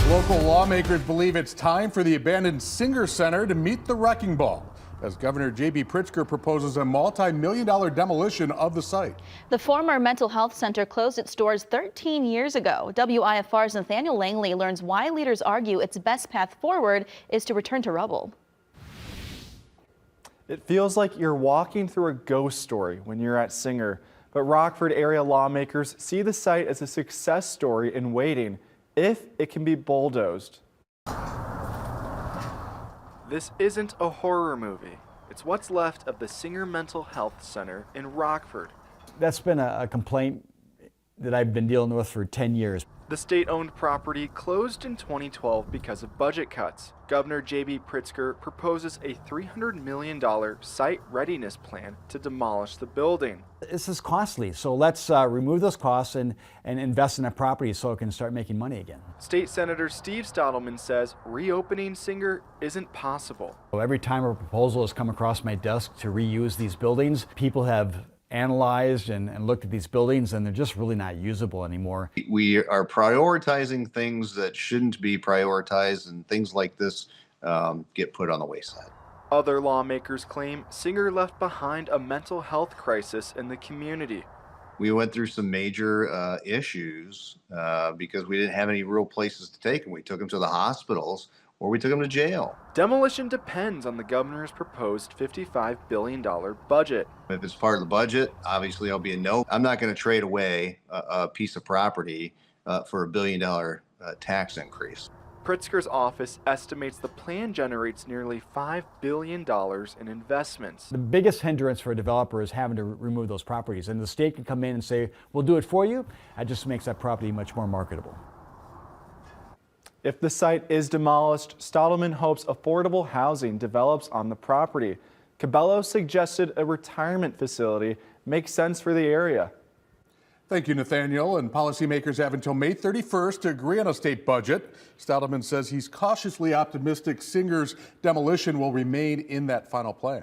Local lawmakers believe it's time for the abandoned Singer Center to meet the wrecking ball, as Governor J.B. Pritzker proposes a multi-million-dollar demolition of the site. The former mental health center closed its doors 13 years ago. WIFR's Nathaniel Langley learns why leaders argue its best path forward is to return to rubble. It feels like you're walking through a ghost story when you're at Singer, but Rockford area lawmakers see the site as a success story in waiting if it can be bulldozed. This isn't a horror movie. It's what's left of the Singer Mental Health Center in Rockford. That's been a complaint that I've been dealing with for 10 years. The state-owned property closed in 2012 because of budget cuts. Governor J.B. Pritzker proposes a $300 million site readiness plan to demolish the building. This is costly, so let's remove those costs and invest in that property so it can start making money again. State Senator Steve Stottleman says reopening Singer isn't possible. Every time a proposal has come across my desk to reuse these buildings, people have analyzed and looked at these buildings, and they're just really not usable anymore. We are prioritizing things that shouldn't be prioritized, and things like this get put on the wayside. Other lawmakers claim Singer left behind a mental health crisis in the community. We went through some major issues because we didn't have any real places to take them. We took them to the hospitals or we took them to jail. Demolition depends on the governor's proposed $55 billion budget. If it's part of the budget, obviously I'll be a no. I'm not going to trade away a piece of property for $1 billion tax increase. Pritzker's office estimates the plan generates nearly $5 billion in investments. The biggest hindrance for a developer is having to remove those properties, and the state can come in and say, we'll do it for you. That just makes that property much more marketable. If the site is demolished, Stottleman hopes affordable housing develops on the property. Cabello suggested a retirement facility makes sense for the area. Thank you, Nathaniel. And policymakers have until May 31st to agree on a state budget. Stottleman says he's cautiously optimistic Singer's demolition will remain in that final plan.